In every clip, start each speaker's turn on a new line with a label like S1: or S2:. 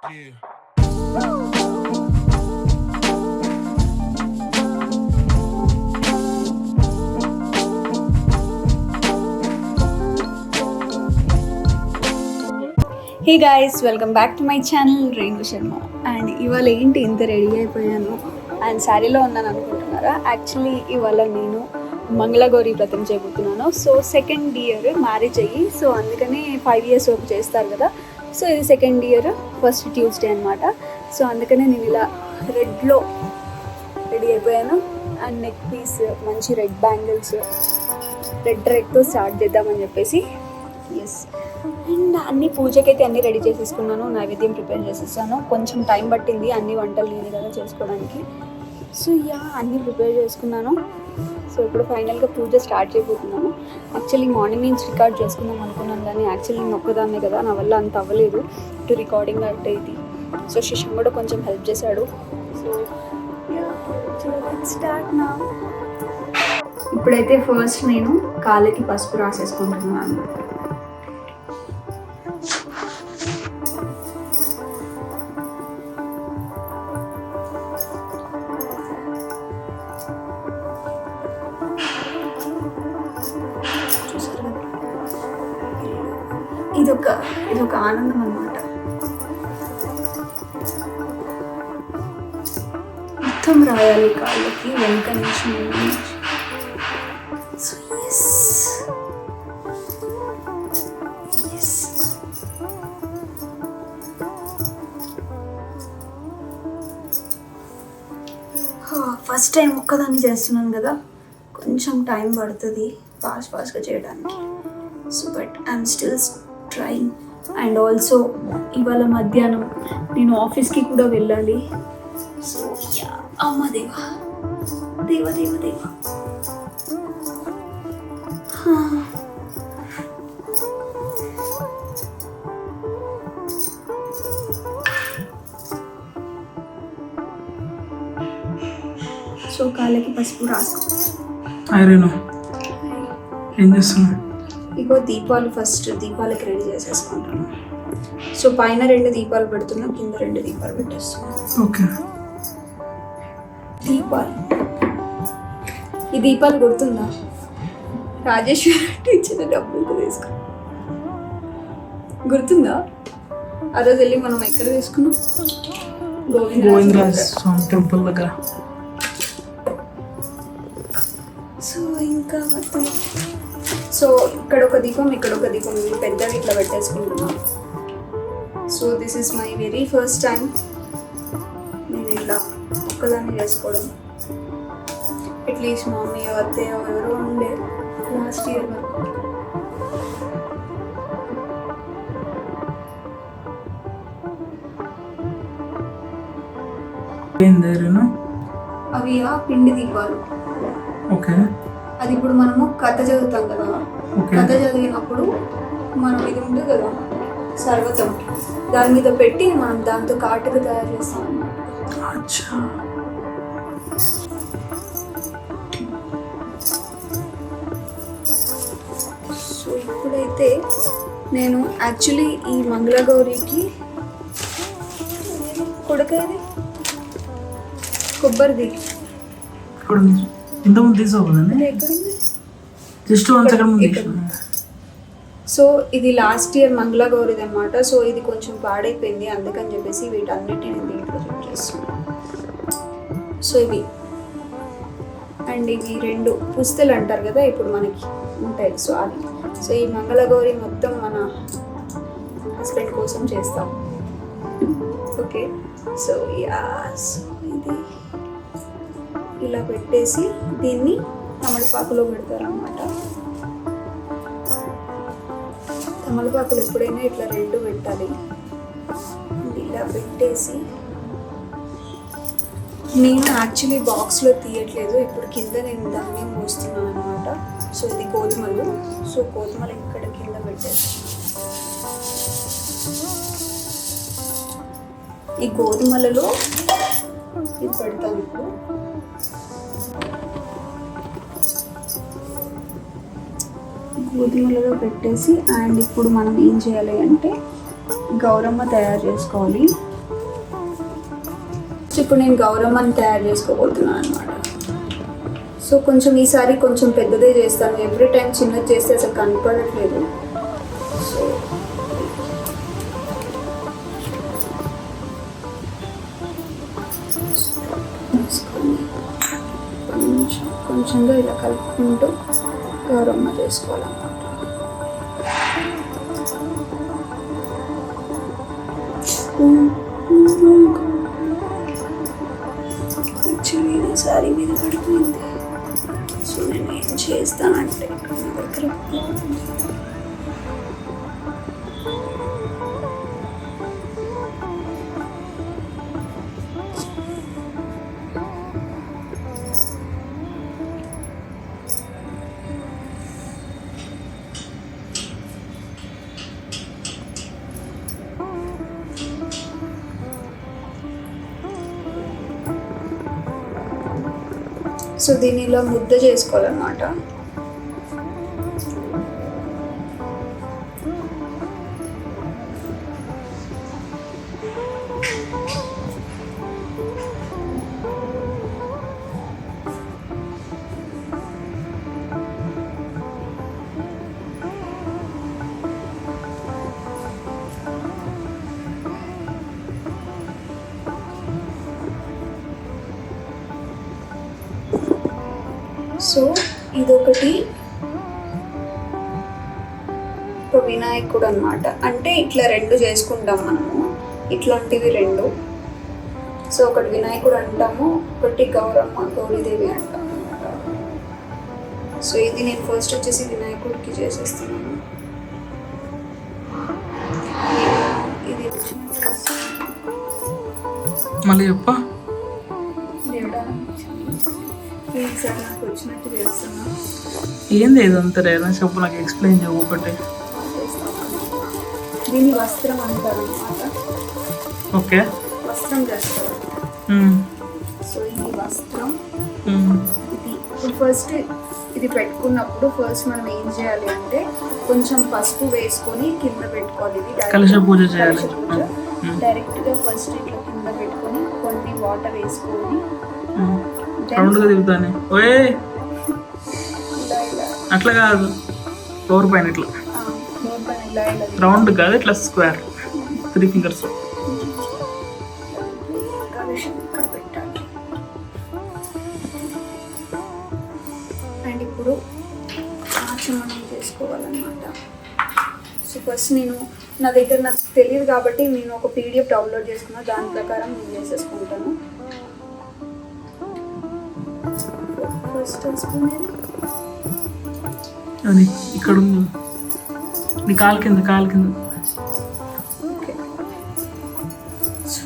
S1: Hey guys, welcome back to my channel Renu Sharma. And ఇవాళ ఏంటి ఇంత రెడీ అయిపోయాను అండ్ శారీలో ఉన్నాను అనుకుంటున్నారా? యాక్చువల్లీ ఇవాళ నేను మంగళగౌరి వ్రతం చేయబోతున్నాను. సో సెకండ్ ఇయర్ మ్యారేజ్ అయ్యి, సో అందుకని 5 years వరకు చేస్తారు కదా. సో ఇది సెకండ్ ఇయర్ ఫస్ట్ ట్యూస్డే అనమాట. సో అందుకనే నేను ఇలా రెడ్లో రెడీ అయిపోయాను. అండ్ నెక్ పీస్ మంచి రెడ్ బ్యాంగిల్స్, రెడ్తో స్టార్ట్ చేద్దామని చెప్పేసి. ఎస్, అండ్ అన్ని పూజకైతే అన్నీ రెడీ చేసేసుకున్నాను. నైవేద్యం ప్రిపేర్ చేసేసాను. కొంచెం టైం పట్టింది అన్ని వంటలు నేను కదా చేసుకోవడానికి. సో అన్నీ ప్రిపేర్ చేసుకున్నాను. సో ఇప్పుడు ఫైనల్గా పూజ స్టార్ట్ చేయబోతున్నాను. యాక్చువల్లీ మార్నింగ్ నుంచి రికార్డ్ చేసుకుందాం అనుకున్నాను, కానీ యాక్చువల్లీ నేను ఒక్కదాన్నే కదా, నా వల్ల అంత అవ్వలేదు ఇటు రికార్డింగ్ అంటే ఇది. సో శిశం కూడా కొంచెం హెల్ప్ చేశాడు. సో స్టార్ట్ నా. ఇప్పుడైతే ఫస్ట్ నేను కాళ్ళకి పసుపు రాసేసుకుంటున్నాను. ఇదొక ఆనందం అన్నమాట. మొత్తం రాయాలి కాళ్ళకి, వెనక నుంచి. ఫస్ట్ టైం ఒక్కదాన్ని చేస్తున్నాను కదా, కొంచెం టైం పడుతుంది ఫాస్ట్గా చేయడానికి. So but I'm still trying. And also ఇవాళ మధ్యాహ్నం నేను ఆఫీస్కి కూడా వెళ్ళాలి. సో అమ్మ దేవా దేవా దేవా దేవా. సో కాళ్ళకి పసుపు రాసుకో.
S2: ఏం చేస్తున్నావు?
S1: ఇగో దీపాలు, ఫస్ట్ దీపాలకి రెడీ చేసేసుకుంటాను. సో పైన 2 దీపాలు పెడుతున్నా, కింద 2 దీపాలు పెట్టేస్తున్నా.
S2: ఓకే.
S1: దీపాలు, ఈ దీపాలు గుర్తుందా? రాజేశ్వరి ఇచ్చిన డబ్బులతో తీసుకో, గుర్తుందా? ఆ రోజు వెళ్ళి మనం ఎక్కడ తీసుకున్నాం?
S2: గోవిందరాజ స్వామి టెంపుల్ దగ్గర.
S1: సో ఇంకా మొత్తం, సో ఇక్కడ ఒక దీపం, ఇక్కడ ఒక దీపం, పెద్దవి ఇట్లా పెట్టేసుకుంటున్నాను. So this is my very first time నేను ఇట్లా ఒక్కదాన్ని చేసుకోవడం. అట్లీస్ట్ మమ్మీ అత్తయ్య ఎవరో ఉండే లాస్ట్ ఇయర్ వరకు. అవి పిండి దీపాలు.
S2: ఓకే.
S1: అది ఇప్పుడు మనము కథ చదువుతాం కదా, కథ చదివినప్పుడు మనం ఇది ఉంటుంది కదా సర్వతం, దాని మీద పెట్టి మనం దాంతో కాటుక తయారు చేస్తాం అన్నమాట. సో ఇప్పుడైతే నేను యాక్చువల్లీ ఈ మంగళగౌరికి కొడకేది కొబ్బరిది
S2: ఇంతకుముందు తీసుకోకూడదండి, జస్ట్ 1 second ముందు.
S1: సో ఇది లాస్ట్ ఇయర్ మంగళగౌరిది అనమాట. సో ఇది కొంచెం పాడైపోయింది, అందుకని చెప్పేసి వీటన్నిటిని నేను దీంట్లో చెక్ చేస్తున్నాను. సో ఇవి అండ్ ఇవి 2 పుస్తలు అంటారు కదా ఇప్పుడు మనకి ఉంటాయి. సో అవి, సో ఈ మంగళగౌరి మొత్తం మన హస్బెండ్ కోసం చేస్తాం. ఓకే. సో సో ఇది ఇలా పెట్టేసి దీన్ని తమలపాకులో పెడతారు అన్నమాట. తమలపాకులు ఎప్పుడైనా ఇట్లా 2 పెట్టాలి. ఇలా పెట్టేసి నేను యాక్చువల్లీ బాక్స్లో తీయట్లేదు, ఇప్పుడు కింద నేను దాన్ని మోస్తున్నాను అనమాట. సో ఇది గోధుమలు. సో గోధుమలు ఇక్కడ కింద పెట్టేసి ఈ గోధుమలలో ఇది పెడతాను. ఇప్పుడు గోధుమలలో పెట్టేసి, అండ్ ఇప్పుడు మనం ఏం చేయాలి అంటే గౌరమ్మ తయారు చేసుకోవాలి. ఇప్పుడు నేను గౌరమ్మని తయారు చేసుకోబోతున్నాను అనమాట. సో కొంచెం ఈసారి కొంచెం పెద్దదే చేస్తాను. ఎవ్రీ టైం చిన్నది చేస్తే అసలు కనపడట్లేదు. సో కొంచెం కొంచెంగా ఇలా కలుపుకుంటూ గౌరమ్మ చేసుకోవాలన్నమాట. యాక్చువల్లీ ఇది శారీ మీద పడిపోయింది. సో నేను ఏం చేస్తానంటే నా దగ్గర సో దీన్ని ఇలా ముద్ద చేసుకోవాలన్నమాట. సో ఇదొకటి ఒక వినాయకుడు అన్నమాట. అంటే ఇట్లా రెండు చేసుకుంటాం మనము, ఇట్లాంటివి రెండు. సో ఒకటి వినాయకుడు అంటాము, ఒకటి గౌరమ్మ గౌరీదేవి అంటాము అన్నమాట. సో ఇది నేను ఫస్ట్ వచ్చేసి వినాయకుడికి చేసేస్తున్నాను. ఇది
S2: మళ్ళీ చెప్ప
S1: సార్ నాకు వచ్చినట్టు చేస్తున్నా.
S2: ఏంది ఇదంతా రేనా చెప్పు, నాకు ఎక్స్ప్లెయిన్ చేయవు ఒకటి.
S1: దీన్ని వస్త్రం అంటారు అన్నమాట.
S2: ఓకే,
S1: వస్త్రం చేస్తారు. సో ఇది వస్త్రం. ఇది ఇప్పుడు ఫస్ట్ ఇది పెట్టుకున్నప్పుడు ఫస్ట్ మనం ఏం చేయాలి అంటే కొంచెం పసుపు వేసుకొని కింద పెట్టుకోవాలి. ఇది
S2: కలశ పూజ చేయాలి.
S1: డైరెక్ట్గా ఫస్ట్ ఇట్లా కింద పెట్టుకొని కొన్ని వాటర్ వేసుకొని
S2: రౌండ్గా తిరుగుతానే. ఓయే అట్లా కాదు, ఫ్లోర్ పైన ఇట్లా రౌండ్ కాదు, ఇట్లా స్క్వేర్ 3 ఫింగర్స్.
S1: ఇక్కడ పెట్టాలి. అండ్ ఇప్పుడు ఆచమనం చేసుకోవాలన్నమాట. సో ఫస్ట్ నేను నా దగ్గర నాకు తెలియదు కాబట్టి నేను ఒక PDF డౌన్లోడ్ చేసుకున్నా, దాని ప్రకారం నేను చేసేసుకుంటాను. ఫస్ట్ స్పూన్
S2: అది ఇక్కడ ఉంది, నీ కాలు కింద
S1: ఓకే. సో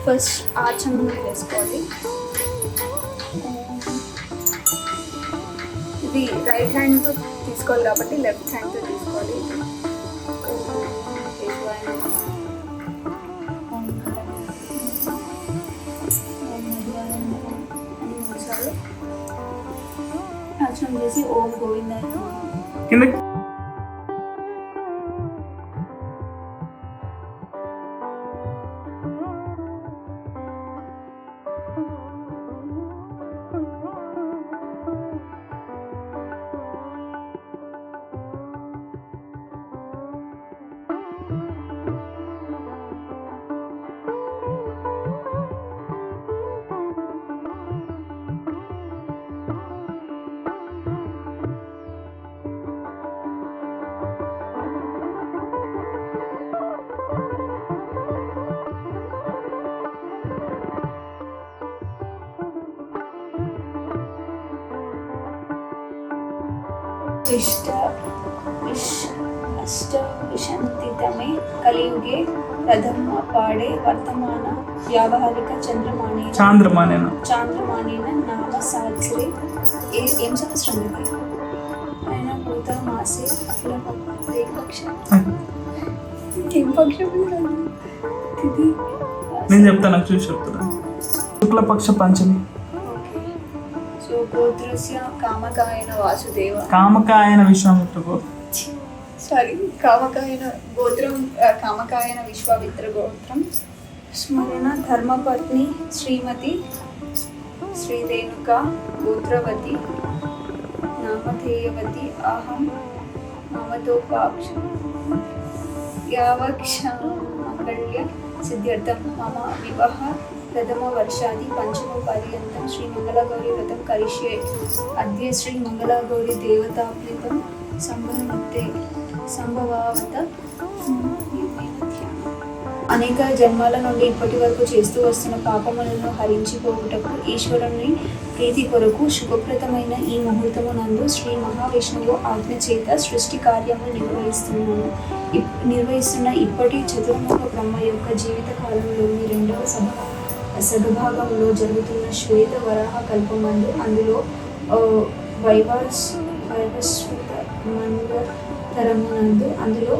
S1: ఫస్ట్ ఆచమనం చేసుకోవాలి. ఇది రైట్ హ్యాండ్తో తీసుకోవాలి కాబట్టి లెఫ్ట్ హ్యాండ్తో తీసుకోవాలి. ఆచమనం చేసి ఓం గోవింద
S2: కింద. अष्टविंशतितमे कलियुगे प्रथम पाडे वर्तमान व्यावहारिक चांद्रमानेन नाम संवत्सरे एम संवत्सरम ఇది ఆయన భూత మాసే అఖిల ఏం పక్షం ఇది నేను చెప్తాను, నాకు చూసి చెప్తాను. శుక్లపక్ష పంచమి.
S1: సో గోత్రస్య కామకాయన వాసుదేవ,
S2: కామకాయన విశ్వామిత్ర
S1: సారీ కామకాయన గోత్రం, కామకాయన విశ్వామిత్ర గోత్రం. స్మరణ ధర్మపత్ని శ్రీమతి శ్రీ రేణుక గోత్రవతి నామధేయవతి అహం మమతోపాక్ష యావక్ష మంగళ్య సిద్ధ్యర్థం మమ వివాహ ప్రథమ వర్షాది పంచమ పర్యంతం శ్రీ మంగళగౌరి వ్రతం కరిష్యే అద్య శ్రీ మంగళగౌరి దేవతాప్లితం సంభవతే సంభవావత. అనేక జన్మాల నుండి ఇప్పటి వరకు చేస్తూ వస్తున్న పాపములను హరించిపోవుటకు ఈశ్వరుని ప్రీతి కొరకు శుభప్రదమైన ఈ ముహూర్తము నందు శ్రీ మహావిష్ణువు ఆజ్ఞ చేత సృష్టి కార్యము నిర్వహిస్తున్న ఇప్పటి చతుర్ముఖ బ్రహ్మ యొక్క జీవిత కాలంలోని రెండవ సగభాగంలో జరుగుతున్న శ్వేత వరాహ కల్పమందు అందులో వైవస్వత మంగతరమునందు అందులో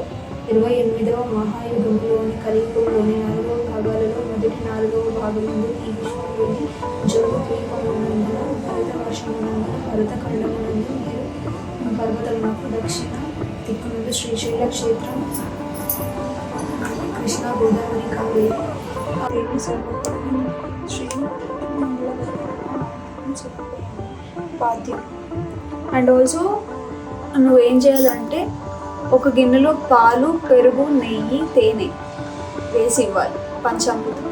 S1: 28వ మహాయుగంలోని కలియుగంలోని 4వ భాగాలలో మొదటి 4వ భాగమందు ఈ విశ్వంలోని జోగు ద్వీపమునందున భరతవర్షమునందున భరతఖండమునందు మీరు పర్వతమునకు దక్షిణ దిక్కునందు శ్రీశైల క్షేత్రం కృష్ణా గోదావరి కావేరి దేవి సర్వపల్లి శ్రీ పాద్యం. అండ్ ఆల్సో నువ్వేం చేయాలంటే ఒక గిన్నెలో పాలు, పెరుగు, నెయ్యి, తేనె వేసి ఇవ్వాలి. పంచామృతం,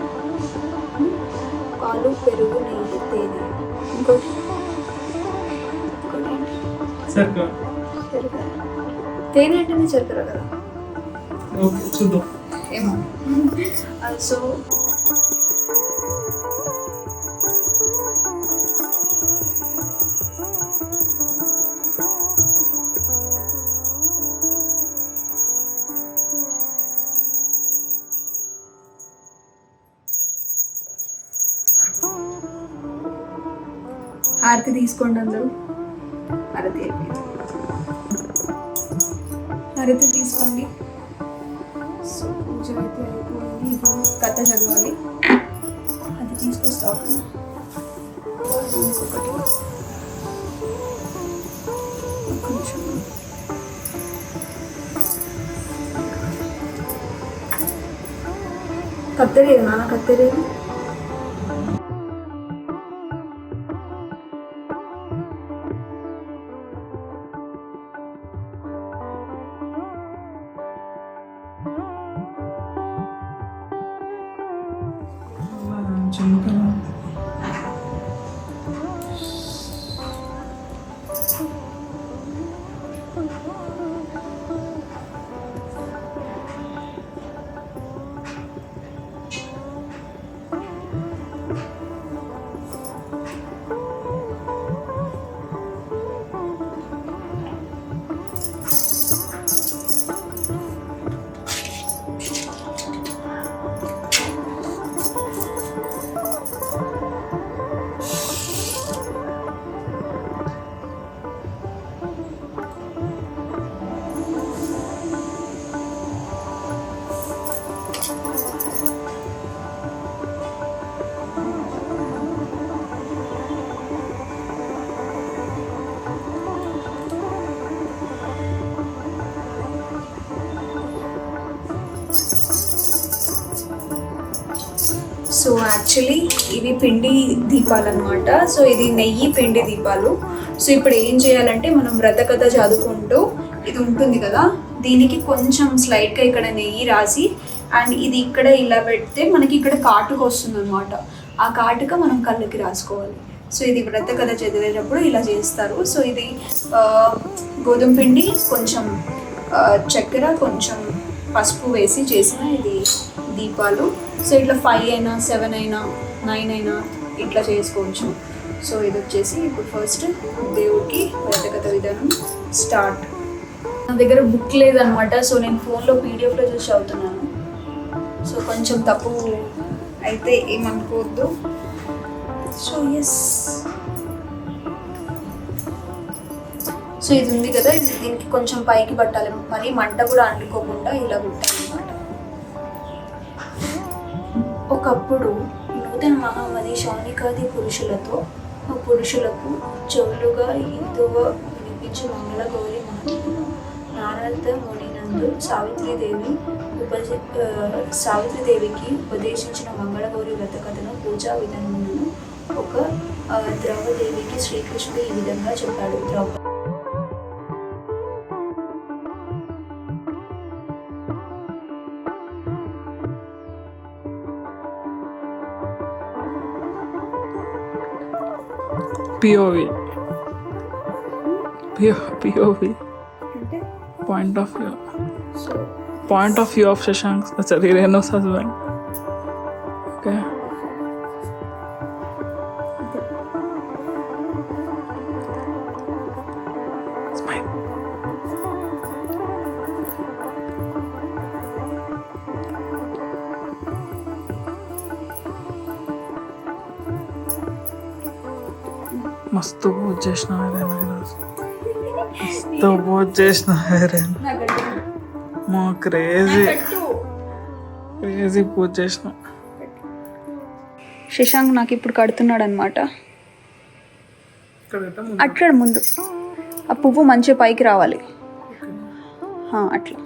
S1: పాలు, పెరుగు, నెయ్యి, తేనె. ఇంకోటి
S2: చక్కెర.
S1: తేనె అంటేనే చక్కెర కదా.
S2: ఓకే చూద్దాం.
S1: ఏమో. ఆల్సో హారతి తీసుకోండి అందరూ. హారతి తీసుకోండి. సో పూజ అయితే అయిపోయింది. ఇప్పుడు కథ చదవాలి. అది తీసుకొస్తావు ఇంకొకటి. కత్తెరేది నాన్న, కత్తెరేది. సో యాక్చువల్లీ ఇవి పిండి దీపాలు అనమాట. సో ఇది నెయ్యి పిండి దీపాలు. సో ఇప్పుడు ఏం చేయాలంటే మనం వ్రతకథ చదువుకుంటూ ఇది ఉంటుంది కదా, దీనికి కొంచెం స్లైడ్గా ఇక్కడ నెయ్యి రాసి అండ్ ఇది ఇక్కడ ఇలా పెడితే మనకి ఇక్కడ కాటుక వస్తుంది అనమాట. ఆ కాటుక మనం కళ్ళకి రాసుకోవాలి. సో ఇది వ్రతకథ చదివేటప్పుడు ఇలా చేస్తారు. సో ఇది గోధుమ పిండి, కొంచెం చక్కెర, కొంచెం పసుపు వేసి చేసిన ఇది దీపాలు. సో ఇట్లా 5 అయినా 7 అయినా 9 అయినా ఇట్లా చేసుకోవచ్చు. సో ఇది వచ్చేసి ఇప్పుడు ఫస్ట్ దేవుడికి వ్రతకథ విధానం స్టార్ట్. నా దగ్గర బుక్ లేదనమాట. సో నేను ఫోన్లో పీడిఎఫ్లో చూసి చదువుతున్నాను. సో కొంచెం తప్పు అయితే ఏమనుకోవద్దు. సో ఎస్, సో ఇది ఉంది కదా, ఇది దీనికి కొంచెం పైకి పట్టాలి. మరి మంట కూడా అంటుకోకుండా ఇలా పెట్టాలన్నమాట. ఒకప్పుడు నూతన మహామది శౌనికాది పురుషులకు చెవులుగా హిందువ వినిపించి మంగళగౌరి మహత్తును నారద మునినందు సావిత్రీదేవి సావిత్రిదేవికి ఉపదేశించిన మంగళగౌరి వ్రత కథను పూజా విధానములను ఒక ద్రౌపదేవికి శ్రీకృష్ణుడు ఈ విధంగా చెప్పాడు.
S2: పిఓవి
S1: అంటే
S2: point of view of Shashank, sorry, Renu's husband. Okay, మస్తు పూజ చేసిన మా క్రేజీ పూజ చేసిన.
S1: శశాంక్ నాకు ఇప్పుడు కడుతున్నాడు అనమాట. అక్కడ ముందు ఆ పువ్వు మంచిగా పైకి రావాలి, అట్లా.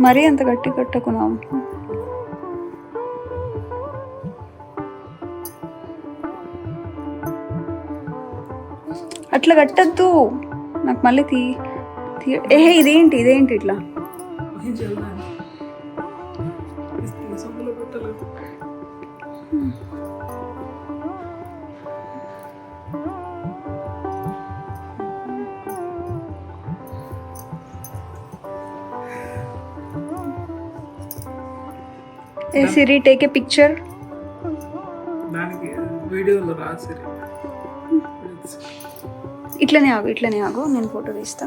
S1: మరీ అంత గట్టి కట్టకున్నావు. అట్లా కట్టద్దు, నాకు మళ్ళీ ఇదేంటి ఇట్లా. సిరి టేక్ ఏ పిక్చర్.
S2: దానికి వీడియోలో రా సిరి.
S1: ఇట్లనే ఆగు, నేను ఫోటో తీస్తా.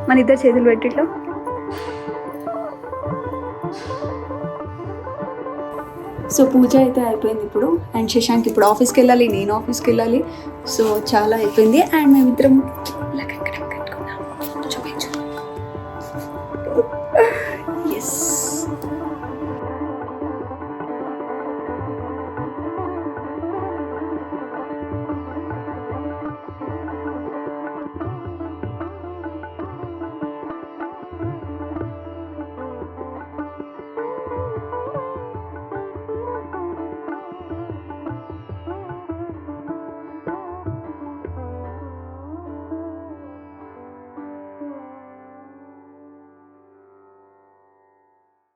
S1: మన ఇద్దరు చేతులు పెట్టిట్లో. సో పూజ అయితే అయిపోయింది ఇప్పుడు. అండ్ శశాంక్ ఇప్పుడు ఆఫీస్కి వెళ్ళాలి, నేను ఆఫీస్కి వెళ్ళాలి. సో చాలా అయిపోయింది. అండ్ మేమిద్దరం ఇలా కట్టుకున్నాం. చూపించు.